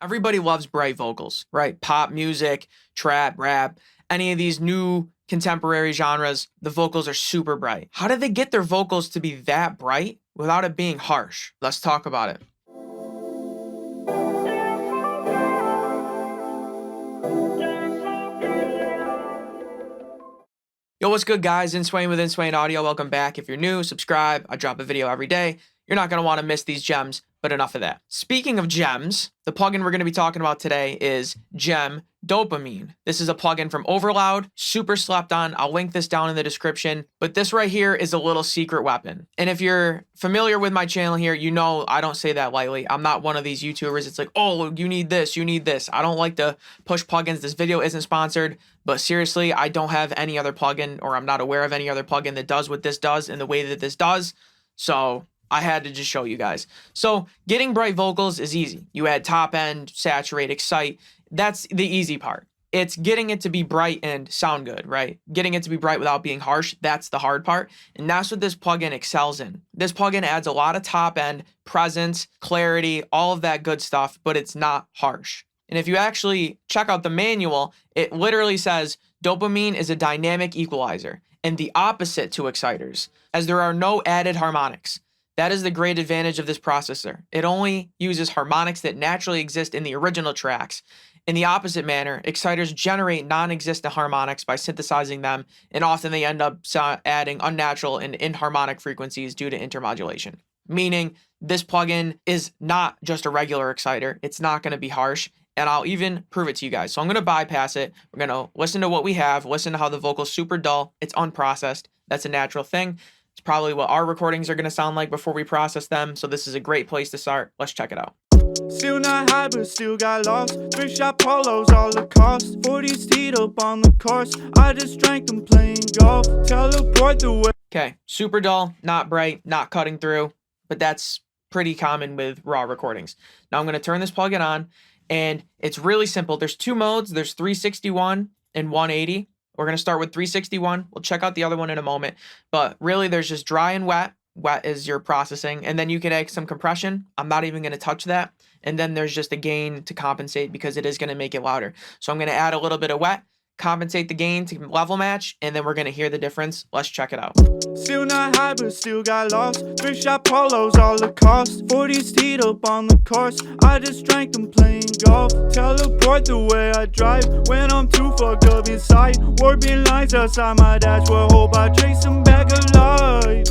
Everybody loves bright vocals, right? Pop music, trap, rap, any of these new contemporary genres, the vocals are super bright. How did they get their vocals to be that bright without it being harsh? Let's talk about it. Yo, what's good, guys? Inswain with Inswain Audio. Welcome back. If you're new, subscribe. I drop a video every day. You're not going to want to miss these gems, but enough of that. Speaking of gems, the plugin we're going to be talking about today is Gem Dopamine. This is a plugin from Overloud, super slept on. I'll link this down in the description, but this right here is a little secret weapon. And if you're familiar with my channel here, you know I don't say that lightly. I'm not one of these YouTubers. It's like, oh, you need this, you need this. I don't like to push plugins. This video isn't sponsored, but seriously, I don't have any other plugin, or I'm not aware of any other plugin that does what this does in the way that this does. So I had to just show you guys. So getting bright vocals is easy. You add top end, saturate, excite. That's the easy part. It's getting it to be bright and sound good, right? Getting it to be bright without being harsh, that's the hard part. And that's what this plugin excels in. This plugin adds a lot of top end, presence, clarity, all of that good stuff, but it's not harsh. And if you actually check out the manual, it literally says dopamine is a dynamic equalizer and the opposite to exciters, as there are no added harmonics. That is the great advantage of this processor. It only uses harmonics that naturally exist in the original tracks. In the opposite manner, exciters generate non-existent harmonics by synthesizing them, and often they end up adding unnatural and inharmonic frequencies due to intermodulation. Meaning, this plugin is not just a regular exciter. It's not going to be harsh, and I'll even prove it to you guys. So I'm going to bypass it. We're going to listen to what we have, listen to how the vocal's super dull. It's unprocessed. That's a natural thing. It's probably what our recordings are going to sound like before we process them. So this is a great place to start. Let's check it out. Still not high, but still got lost. Thrift-shop polos, all the cost. 40s teed up on the course. I just drank them playing golf. Teleport the way. Okay, super dull, not bright, not cutting through, but that's pretty common with raw recordings. Now I'm going to turn this plugin on, and it's really simple. There's two modes. There's 361 and 180. We're going to start with 361. We'll check out the other one in a moment, but really there's just dry and wet. Wet is your processing, and then you can add some compression. I'm not even going to touch that. And then there's just a gain to compensate because it is going to make it louder. So I'm going to add a little bit of wet, compensate the gain to level match, and then we're going to hear the difference. Let's check it out. Still not high, but still got lost. Thrift-shop polos, all the cost. 40s teed up on the course. I just drank them playing golf. Teleport the way I drive when I'm too fucked up inside. Warping lines outside my dashboard. Hope I chase them back alive.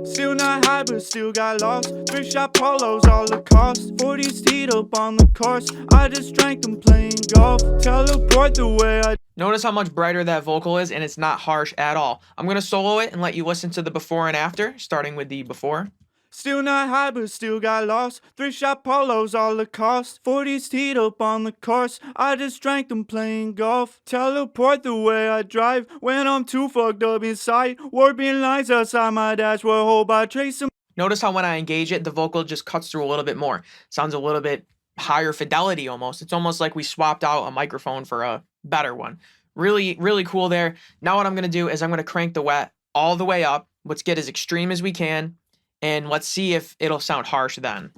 Still not high, but still got lost. Thrift-shop polos, all the cost. 40s teed up on the course. I just drank them playing golf. Teleport the way I. Notice how much brighter that vocal is, and it's not harsh at all. I'm going to solo it and let you listen to the before and after, starting with the before. Still not high, but still got lost. Thrift-shop polos, all the cost. 40s teed up on the course. I just drank them playing golf. Teleport the way I drive when I'm too fucked up inside. Warping lines outside my dashboard. Hope I trace them. Notice how when I engage it, the vocal just cuts through a little bit more. Sounds a little bit higher fidelity almost. It's almost like we swapped out a microphone for a better one. Really, really cool there. Now what I'm going to do is I'm going to crank the wet all the way up. Let's get as extreme as we can. And let's see if it'll sound harsh then.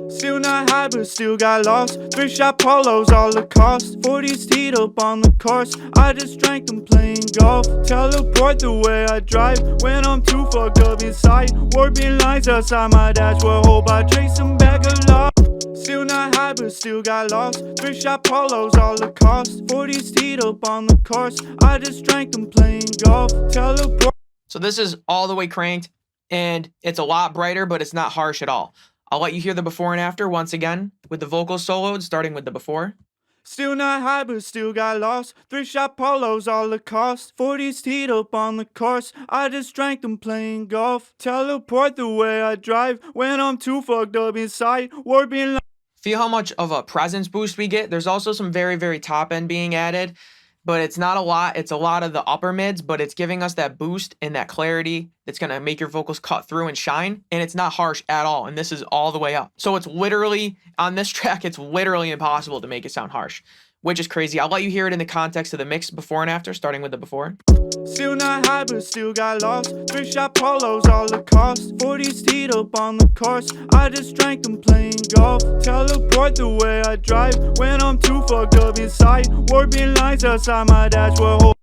Still not high, but still got lost. Thrift-shop polos, all the cost. 40s teed up on the course. I just drank them playing golf. Teleport the way I drive when I'm too fucked up inside. Warping lines outside my dashboard. Hope I trace them back alive. Still not high, but still got lost. Thrift-shop polos, all the cost. 40s teed up on the course. I just drank them playing golf. Teleport. So this is all the way cranked, and it's a lot brighter, but it's not harsh at all. I'll let you hear the before and after once again with the vocals soloed, starting with the before. Still not high, but still got lost. Thrift-shop polos, all the cost. 40s teed up on the course. I just drank them playing golf. Teleport the way I drive when I'm too fucked up inside. Warping. Feel how much of a presence boost we get. There's also some very, very top end being added, but it's not a lot. It's a lot of the upper mids, but it's giving us that boost and that clarity that's going to make your vocals cut through and shine, and it's not harsh at all, and this is all the way up. So it's literally, on this track, it's literally impossible to make it sound harsh, which is crazy. I'll let you hear it in the context of the mix before and after, starting with the before. Still not high, but still got lost. Thrift-shop polos, all the cost. 40s teed up on the course. I just drank them playing golf. Teleport the way I drive when I'm too fucked up inside. Warping lines outside my dashboard.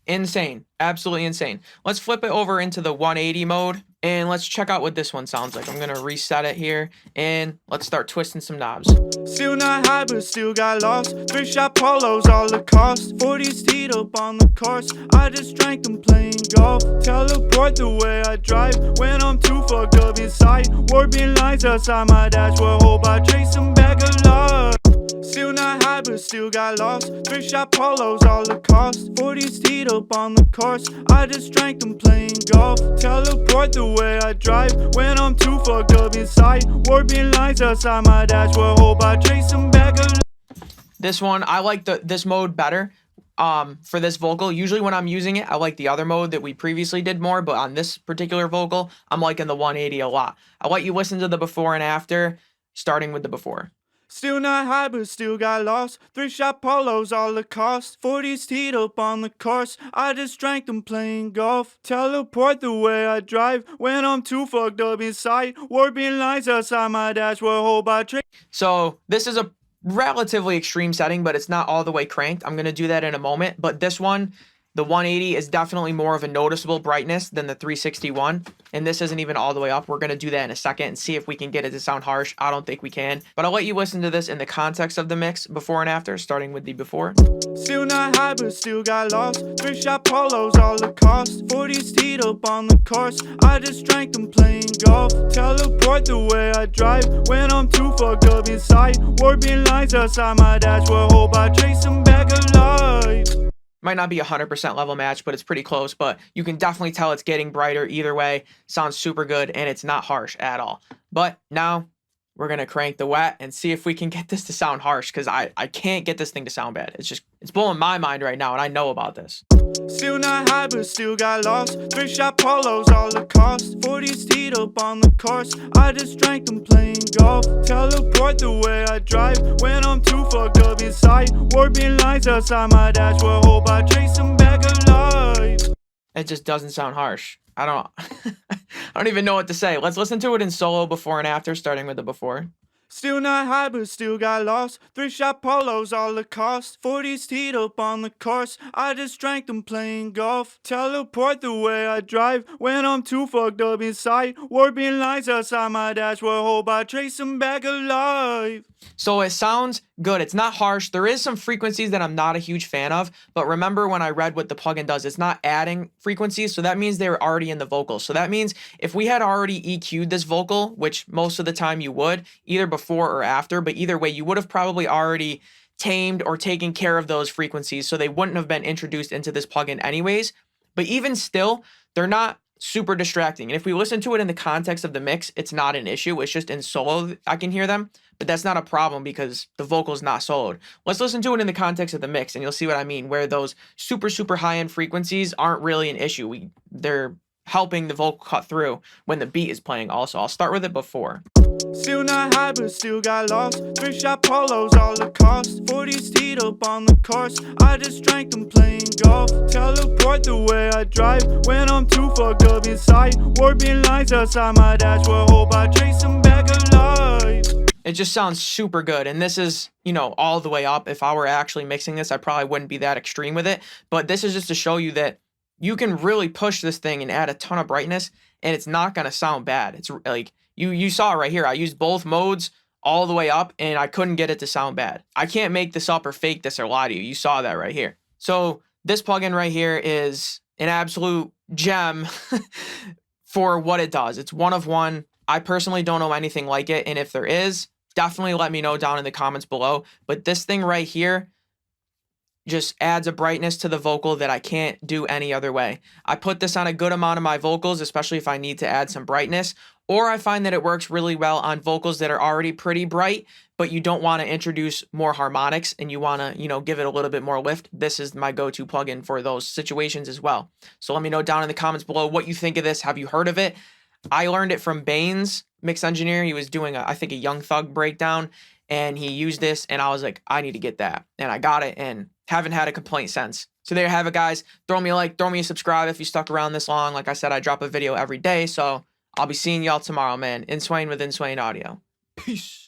Insane. Absolutely insane. Let's flip it over into the 180 mode, and let's check out what this one sounds like. I'm going to reset it here, and let's start twisting some knobs. Still not high, but still got lost. Thrift-shop polos, all the cost. 40s teed up on the course. I just drank them playing golf. Teleport the way I drive when I'm too fucked up inside. Warping lines outside my dashboard. Hope I trace them back alive. Still not high, but still got lost. Thrift-shop polos, all the cost. 40s teed up on the course. I just drank them playing golf. Teleport the way I drive when I'm too fucked up inside. Warping lines outside my dashboard. Hope I trace them back alive. This one, I like this mode better for this vocal. Usually when I'm using it, I like the other mode that we previously did more, but on this particular vocal, I'm liking the 180 a lot. I'll let you listen to the before and after, starting with the before. Still not high, but still got lost. Thrift-shop polos, all the cost. 40s teed up on the course. I just drank them playing golf. Teleport the way I drive when I'm too fucked up inside. Warping lines outside my dashboard. Hope I trace. So this is a relatively extreme setting, but it's not all the way cranked. I'm going to do that in a moment. But this one, the 180, is definitely more of a noticeable brightness than the 361. And this isn't even all the way up. We're going to do that in a second and see if we can get it to sound harsh. I don't think we can. But I'll let you listen to this in the context of the mix, before and after, starting with the before. Still not high, but still got lost. Thrift-shop polos, all the cost. 40s teed up on the course. I just drank them playing golf. Teleport the way I drive when I'm too fucked up inside. Warping lines outside my dashboard. Hope I trace them back alive. Might not be 100% level match, but it's pretty close. But you can definitely tell it's getting brighter either way. Sounds super good, and it's not harsh at all. But now we're going to crank the wet and see if we can get this to sound harsh, because I can't get this thing to sound bad. It's blowing my mind right now, and I know about this. Still not high, but still got lost. Thrift-shop polos, all the cost. 40s teed up on the course. I just drank them playing golf. Teleport the way I drive when I'm too fucked up inside. Warping lines outside my dashboard. Hope I trace them back alive. It just doesn't sound harsh. I don't even know what to say. Let's listen to it in solo, before and after, starting with the before. Still not high, but still got lost. Thrift-shop polos, all the cost. 40s teed up on the course. I just drank them playing golf. Teleport the way I drive when I'm too fucked up inside. Warping lines outside my dashboard. Hope I trace them back alive. So it sounds good. It's not harsh. There is some frequencies that I'm not a huge fan of, but remember when I read what the plugin does, it's not adding frequencies, so that means they were already in the vocal. So that means if we had already EQ'd this vocal, which most of the time you would, either before or after, but either way, you would have probably already tamed or taken care of those frequencies, so they wouldn't have been introduced into this plugin anyways. But even still, they're not super distracting. And if we listen to it in the context of the mix, it's not an issue. It's just in solo I can hear them, but that's not a problem because the vocal's not soloed. Let's listen to it in the context of the mix and you'll see what I mean, where those super high-end frequencies aren't really an issue. They're helping the vocal cut through when the beat is playing also. I'll start with it before. Still not high, but still got lost. Thrift-shop polos, all the cost. 40s teed up on the course. I just drank them playing golf. Teleport the way I drive when I'm too fucked up inside. Warping lines outside my dashboard. Hope I trace them back alive. It just sounds super good. And this is, all the way up. If I were actually mixing this, I probably wouldn't be that extreme with it. But this is just to show you that you can really push this thing and add a ton of brightness, and it's not going to sound bad. It's like, you saw it right here. I used both modes all the way up, and I couldn't get it to sound bad. I can't make this up or fake this or lie to you. You saw that right here. So this plugin right here is an absolute gem for what it does. It's one of one. I personally don't know anything like it, and if there is, definitely let me know down in the comments below. But this thing right here just adds a brightness to the vocal that I can't do any other way. I put this on a good amount of my vocals, especially if I need to add some brightness, Or I find that it works really well on vocals that are already pretty bright, but you don't want to introduce more harmonics and you want to, give it a little bit more lift. This is my go-to plugin for those situations as well. So let me know down in the comments below what you think of this. Have you heard of it? I learned it from Bane's mix engineer. He was doing, I think, a Young Thug breakdown, and he used this, and I was like, I need to get that. And I got it, and haven't had a complaint since. So there you have it, guys. Throw me a like, throw me a subscribe if you stuck around this long. Like I said, I drop a video every day, so I'll be seeing y'all tomorrow, man. Inswain with Inswain Audio. Peace.